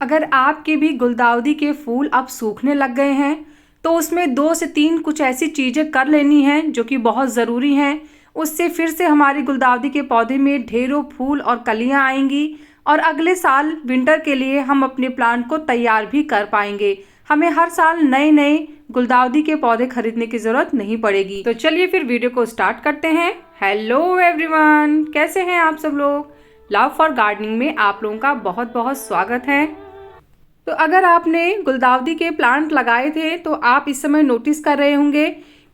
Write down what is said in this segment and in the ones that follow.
अगर आपके भी गुलदाउदी के फूल अब सूखने लग गए हैं तो उसमें 2 से 3 कुछ ऐसी चीज़ें कर लेनी हैं जो कि बहुत ज़रूरी हैं। उससे फिर से हमारी गुलदाउदी के पौधे में ढेरों फूल और कलियां आएंगी और अगले साल विंटर के लिए हम अपने प्लांट को तैयार भी कर पाएंगे। हमें हर साल नए नए गुलदाउदी के पौधे खरीदने की ज़रूरत नहीं पड़ेगी। तो चलिए फिर वीडियो को स्टार्ट करते हैं। हेलो एवरीवन, कैसे हैं आप सब लोग। लव फॉर गार्डनिंग में आप लोगों का बहुत बहुत स्वागत है। तो अगर आपने गुलदाउदी के प्लांट लगाए थे तो आप इस समय नोटिस कर रहे होंगे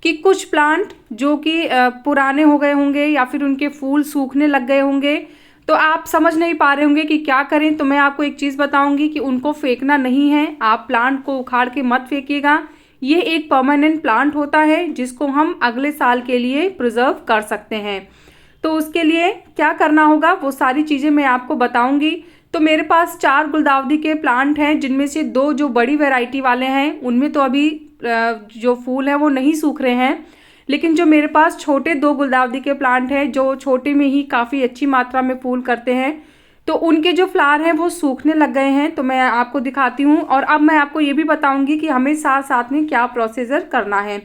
कि कुछ प्लांट जो कि पुराने हो गए होंगे या फिर उनके फूल सूखने लग गए होंगे। तो आप समझ नहीं पा रहे होंगे कि क्या करें। तो मैं आपको एक चीज़ बताऊंगी कि उनको फेंकना नहीं है। आप प्लांट को उखाड़ के मत फेंकिएगा। ये एक परमानेंट प्लांट होता है जिसको हम अगले साल के लिए प्रिजर्व कर सकते हैं। तो उसके लिए क्या करना होगा वो सारी चीज़ें मैं आपको बताऊंगी। तो मेरे पास 4 गुलदाउदी के प्लांट हैं, जिनमें से 2 जो बड़ी वैरायटी वाले हैं उनमें तो अभी जो फूल हैं वो नहीं सूख रहे हैं। लेकिन जो मेरे पास छोटे 2 गुलदाउदी के प्लांट हैं जो छोटे में ही काफ़ी अच्छी मात्रा में फूल करते हैं, तो उनके जो फ्लावर हैं वो सूखने लग गए हैं। तो मैं आपको दिखाती हूँ और अब मैं आपको ये भी बताऊँगी कि हमें साथ साथ में क्या प्रोसीजर करना है।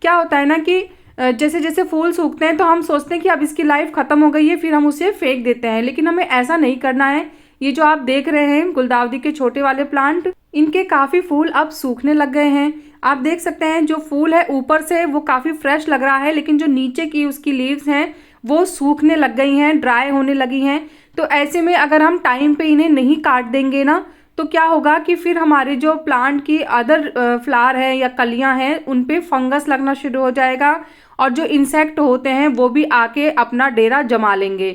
क्या होता है ना कि जैसे जैसे फूल सूखते हैं तो हम सोचते हैं कि अब इसकी लाइफ ख़त्म हो गई है, फिर हम उसे फेंक देते हैं। लेकिन हमें ऐसा नहीं करना है। ये जो आप देख रहे हैं गुलदाउदी के छोटे वाले प्लांट, इनके काफ़ी फूल अब सूखने लग गए हैं। आप देख सकते हैं जो फूल है ऊपर से वो काफ़ी फ्रेश लग रहा है, लेकिन जो नीचे की उसकी लीव्स हैं वो सूखने लग गई हैं, ड्राई होने लगी हैं। तो ऐसे में अगर हम टाइम पे इन्हें नहीं काट देंगे ना तो क्या होगा कि फिर हमारे जो प्लांट की अदर फ्लावर है या कलियां हैं उन पे फंगस लगना शुरू हो जाएगा और जो इंसेक्ट होते हैं वो भी आके अपना डेरा जमा लेंगे।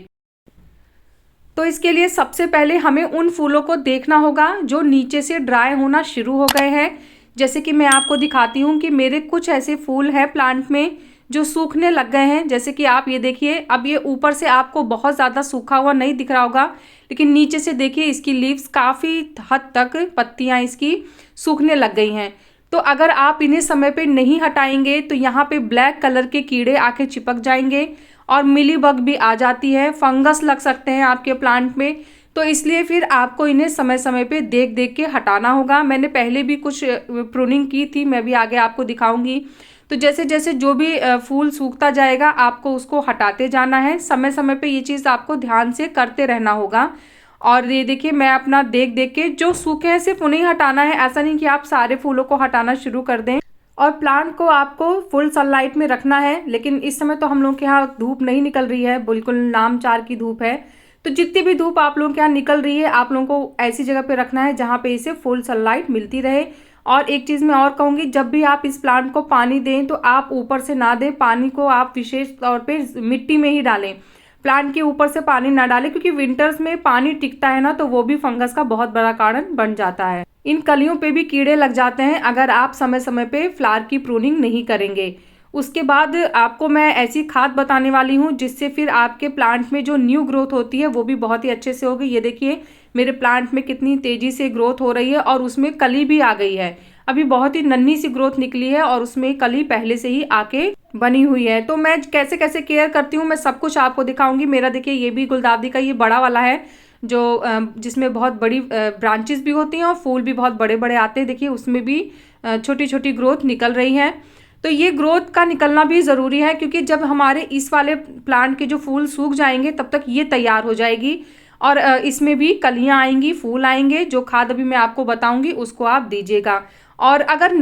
तो इसके लिए सबसे पहले हमें उन फूलों को देखना होगा जो नीचे से ड्राई होना शुरू हो गए हैं। जैसे कि मैं आपको दिखाती हूँ कि मेरे कुछ ऐसे फूल हैं प्लांट में जो सूखने लग गए हैं। जैसे कि आप ये देखिए, अब ये ऊपर से आपको बहुत ज़्यादा सूखा हुआ नहीं दिख रहा होगा, लेकिन नीचे से देखिए इसकी लीव्स काफ़ी हद तक पत्तियाँ इसकी सूखने लग गई हैं। तो अगर आप इन्हें समय पे नहीं हटाएंगे तो यहाँ पे ब्लैक कलर के कीड़े आके चिपक जाएंगे और मिलीबग भी आ जाती है, फंगस लग सकते हैं आपके प्लांट में। तो इसलिए फिर आपको इन्हें समय समय पे देख देख के हटाना होगा। मैंने पहले भी कुछ प्रूनिंग की थी, मैं भी आगे आपको दिखाऊंगी। तो जैसे जैसे जो भी फूल सूखता जाएगा आपको उसको हटाते जाना है। समय समय पे ये चीज़ आपको ध्यान से करते रहना होगा। और ये देखिए मैं अपना देख देख के जो सूखे हैं सिर्फ उन्हें हटाना है। ऐसा नहीं कि आप सारे फूलों को हटाना शुरू कर दें। और प्लांट को आपको फुल सनलाइट में रखना है। लेकिन इस समय तो हम लोग के यहाँ धूप नहीं निकल रही है, बिल्कुल नामचार की धूप है। तो जितनी भी धूप आप लोगों के यहाँ निकल रही है आप लोगों को ऐसी जगह पे रखना है जहाँ पे इसे फुल सनलाइट मिलती रहे। और एक चीज़ मैं और कहूँगी, जब भी आप इस प्लांट को पानी दें तो आप ऊपर से ना दें। पानी को आप विशेष तौर पे मिट्टी में ही डालें, प्लांट के ऊपर से पानी ना डालें, क्योंकि विंटर्स में पानी टिकता है ना तो वो भी फंगस का बहुत बड़ा कारण बन जाता है। इन कलियों पे भी कीड़े लग जाते हैं अगर आप समय समय पे फ्लावर की प्रूनिंग नहीं करेंगे। उसके बाद आपको मैं ऐसी खाद बताने वाली हूँ जिससे फिर आपके प्लांट में जो न्यू ग्रोथ होती है वो भी बहुत ही अच्छे से होगी। ये देखिए मेरे प्लांट में कितनी तेज़ी से ग्रोथ हो रही है और उसमें कली भी आ गई है। अभी बहुत ही नन्ही सी ग्रोथ निकली है और उसमें कली पहले से ही आके बनी हुई है। तो मैं कैसे कैसे केयर करती हूँ मैं सब कुछ आपको दिखाऊंगी। मेरा देखिए ये भी गुलदाउदी का ये बड़ा वाला है जो जिसमें बहुत बड़ी ब्रांचेस भी होती हैं और फूल भी बहुत बड़े बड़े आते हैं। देखिए उसमें भी छोटी छोटी ग्रोथ निकल रही है। तो ये ग्रोथ का निकलना भी ज़रूरी है, क्योंकि जब हमारे इस वाले प्लांट के जो फूल सूख जाएंगे तब तक ये तैयार हो जाएगी और इसमें भी कलियां आएंगी, फूल आएंगे। जो खाद अभी मैं आपको बताऊंगी उसको आप दीजिएगा। और अगर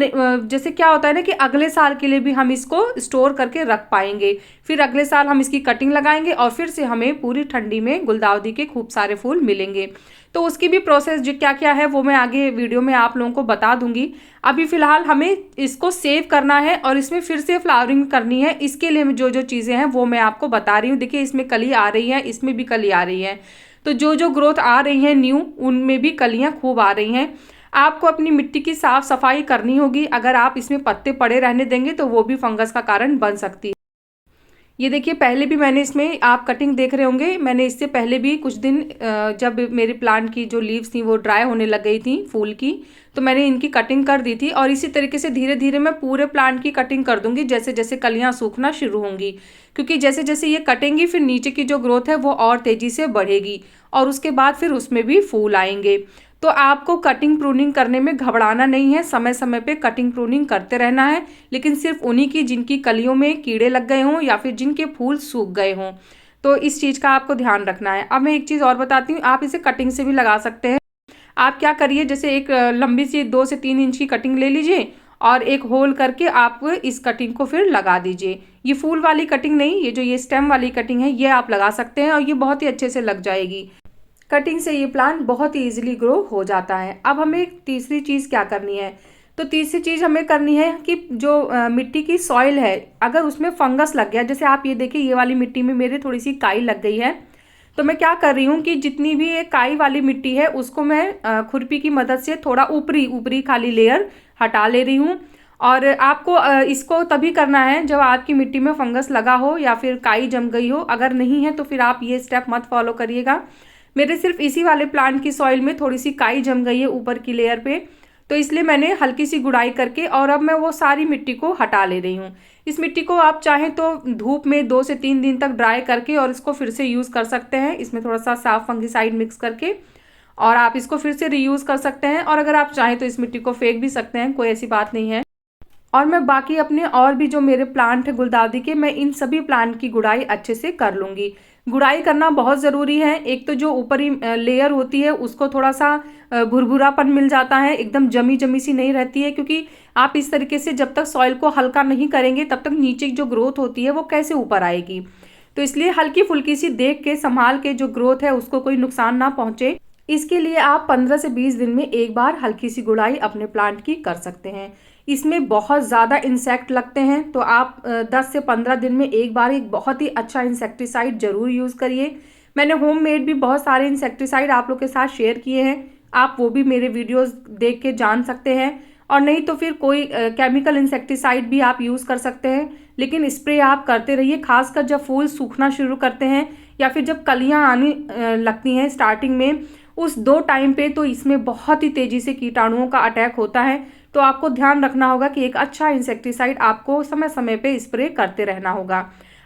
जैसे क्या होता है ना कि अगले साल के लिए भी हम इसको स्टोर करके रख पाएंगे। फिर अगले साल हम इसकी कटिंग लगाएंगे और फिर से हमें पूरी ठंडी में गुलदाउदी के खूब सारे फूल मिलेंगे। तो उसकी भी प्रोसेस जो क्या क्या है वो मैं आगे वीडियो में आप लोगों को बता दूंगी। अभी फ़िलहाल हमें इसको सेव करना है और इसमें फिर से फ्लावरिंग करनी है। इसके लिए जो जो चीज़ें हैं वो मैं आपको बता रही हूँ। देखिए इसमें कली आ रही है, इसमें भी कली आ रही है। तो जो जो ग्रोथ आ रही है न्यू, उनमें भी कलियाँ खूब आ रही हैं। आपको अपनी मिट्टी की साफ सफाई करनी होगी। अगर आप इसमें पत्ते पड़े रहने देंगे तो वो भी फंगस का कारण बन सकती है। ये देखिए पहले भी मैंने इसमें आप कटिंग देख रहे होंगे, मैंने इससे पहले भी कुछ दिन जब मेरे प्लांट की जो लीव्स थी वो ड्राई होने लग गई थी फूल की, तो मैंने इनकी कटिंग कर दी थी। और इसी तरीके से धीरे धीरे मैं पूरे प्लांट की कटिंग कर दूंगी जैसे जैसे कलियां सूखना शुरू होंगी, क्योंकि जैसे जैसे ये कटेंगी फिर नीचे की जो ग्रोथ है वो और तेज़ी से बढ़ेगी और उसके बाद फिर उसमें भी फूल आएंगे। तो आपको कटिंग प्रूनिंग करने में घबराना नहीं है, समय समय पे कटिंग प्रूनिंग करते रहना है, लेकिन सिर्फ उन्हीं की जिनकी कलियों में कीड़े लग गए हों या फिर जिनके फूल सूख गए हों। तो इस चीज़ का आपको ध्यान रखना है। अब मैं एक चीज़ और बताती हूँ, आप इसे कटिंग से भी लगा सकते हैं। आप क्या करिए, जैसे एक लंबी सी 2 से 3 इंच की कटिंग ले लीजिए और एक होल करके आप इस कटिंग को फिर लगा दीजिए। ये फूल वाली कटिंग नहीं, ये जो ये स्टेम वाली कटिंग है, ये आप लगा सकते हैं और ये बहुत ही अच्छे से लग जाएगी। कटिंग से ये प्लांट बहुत ही ईजिली ग्रो हो जाता है। अब हमें तीसरी चीज़ क्या करनी है, तो तीसरी चीज़ हमें करनी है कि जो मिट्टी की सॉइल है, अगर उसमें फंगस लग गया, जैसे आप ये देखिए ये वाली मिट्टी में मेरे थोड़ी सी काई लग गई है, तो मैं क्या कर रही हूँ कि जितनी भी ये काई वाली मिट्टी है उसको मैं खुरपी की मदद से थोड़ा ऊपरी ऊपरी खाली लेयर हटा ले रही हूँ। और आपको इसको तभी करना है जब आपकी मिट्टी में फंगस लगा हो या फिर काई जम गई हो। अगर नहीं है तो फिर आप ये स्टेप मत फॉलो करिएगा। मेरे सिर्फ इसी वाले प्लांट की सॉइल में थोड़ी सी काई जम गई है ऊपर की लेयर पे, तो इसलिए मैंने हल्की सी गुड़ाई करके और अब मैं वो सारी मिट्टी को हटा ले रही हूँ। इस मिट्टी को आप चाहें तो धूप में 2 से 3 दिन तक ड्राई करके और इसको फिर से यूज़ कर सकते हैं, इसमें थोड़ा सा साफ फंगिसाइड मिक्स करके, और आप इसको फिर से रीयूज़ कर सकते हैं। और अगर आप चाहें तो इस मिट्टी को फेंक भी सकते हैं, कोई ऐसी बात नहीं है। और मैं बाकी अपने और भी जो मेरे प्लांट है गुलदाउदी के, मैं इन सभी प्लांट की गुड़ाई अच्छे से कर लूँगी। गुड़ाई करना बहुत ज़रूरी है। एक तो जो ऊपरी लेयर होती है उसको थोड़ा सा भुरभुरापन मिल जाता है, एकदम जमी जमी सी नहीं रहती है, क्योंकि आप इस तरीके से जब तक सॉइल को हल्का नहीं करेंगे तब तक नीचे की जो ग्रोथ होती है वो कैसे ऊपर आएगी। तो इसलिए हल्की फुल्की सी देख के संभाल के जो ग्रोथ है उसको कोई नुकसान ना पहुँचे, इसके लिए आप 15 से 20 दिन में एक बार हल्की सी गुड़ाई अपने प्लांट की कर सकते हैं। इसमें बहुत ज़्यादा इंसेक्ट लगते हैं, तो आप 10 से 15 दिन में एक बार एक बहुत ही अच्छा इंसेक्टिसाइड ज़रूर यूज़ करिए। मैंने होममेड भी बहुत सारे इंसेक्टिसाइड आप लोग के साथ शेयर किए हैं, आप वो भी मेरे वीडियोस देख के जान सकते हैं। और नहीं तो फिर कोई केमिकल इंसेक्टिसाइड भी आप यूज़ कर सकते हैं, लेकिन स्प्रे आप करते रहिए, खासकर जब फूल सूखना शुरू करते हैं या फिर जब कलियाँ आने लगती हैं स्टार्टिंग में, उस 2 टाइम पे तो इसमें बहुत ही तेज़ी से कीटाणुओं का अटैक होता है। तो आपको ध्यान रखना होगा कि एक अच्छा इंसेक्टिसाइड आपको समय समय पे स्प्रे करते रहना होगा।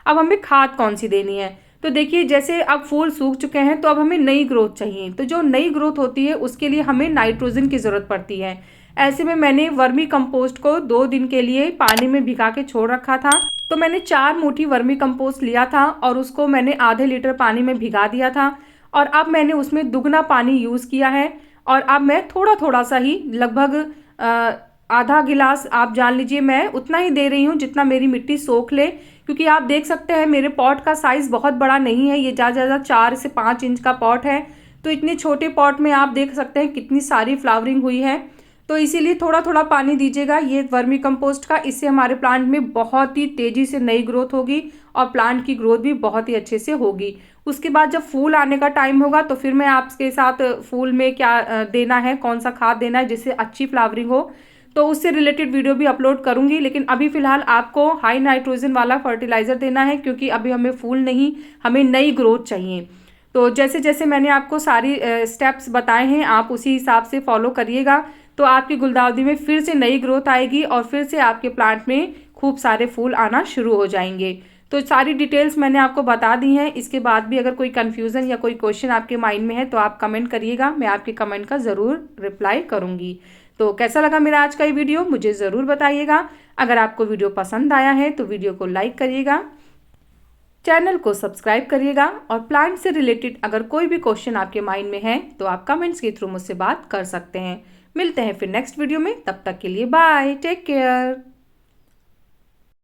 अब हमें खाद कौन सी देनी है, तो देखिए जैसे अब फूल सूख चुके हैं तो अब हमें नई ग्रोथ चाहिए, तो जो नई ग्रोथ होती है उसके लिए हमें नाइट्रोजन की ज़रूरत पड़ती है। ऐसे में मैंने वर्मी कंपोस्ट को 2 दिन के लिए पानी में भिगा के छोड़ रखा था। तो मैंने 4 मुट्ठी वर्मी कंपोस्ट लिया था और उसको मैंने आधे लीटर पानी में भिगा दिया था, और अब मैंने उसमें दुगना पानी यूज़ किया है। और अब मैं थोड़ा थोड़ा सा ही, लगभग आधा गिलास आप जान लीजिए, मैं उतना ही दे रही हूँ जितना मेरी मिट्टी सोख ले, क्योंकि आप देख सकते हैं मेरे पॉट का साइज़ बहुत बड़ा नहीं है, ये ज़्यादा ज़्यादा 4 से 5 इंच का पॉट है। तो इतने छोटे पॉट में आप देख सकते हैं कितनी सारी फ्लावरिंग हुई है, तो इसीलिए थोड़ा थोड़ा पानी दीजिएगा ये वर्मी कंपोस्ट का। इससे हमारे प्लांट में बहुत ही तेज़ी से नई ग्रोथ होगी और प्लांट की ग्रोथ भी बहुत ही अच्छे से होगी। उसके बाद जब फूल आने का टाइम होगा तो फिर मैं आपके साथ फूल में क्या देना है, कौन सा खाद देना है जिससे अच्छी फ्लावरिंग हो, तो उससे रिलेटेड वीडियो भी अपलोड करूंगी। लेकिन अभी फ़िलहाल आपको हाई नाइट्रोजन वाला फर्टिलाइज़र देना है, क्योंकि अभी हमें फूल नहीं, हमें नई ग्रोथ चाहिए। तो जैसे जैसे मैंने आपको सारी स्टेप्स बताए हैं आप उसी हिसाब से फॉलो करिएगा, तो आपकी गुलदाउदी में फिर से नई ग्रोथ आएगी और फिर से आपके प्लांट में खूब सारे फूल आना शुरू हो जाएंगे। तो सारी डिटेल्स मैंने आपको बता दी हैं। इसके बाद भी अगर कोई कन्फ्यूज़न या कोई क्वेश्चन आपके माइंड में है तो आप कमेंट करिएगा, मैं आपके कमेंट का ज़रूर रिप्लाई करूँगी। तो कैसा लगा मेरा आज का ये वीडियो, मुझे ज़रूर बताइएगा। अगर आपको वीडियो पसंद आया है तो वीडियो को लाइक करिएगा, चैनल को सब्सक्राइब करिएगा, और प्लांट से रिलेटेड अगर कोई भी क्वेश्चन आपके माइंड में है तो आप कमेंट्स के थ्रू मुझसे बात कर सकते हैं। मिलते हैं फिर नेक्स्ट वीडियो में, तब तक के लिए बाय, टेक केयर।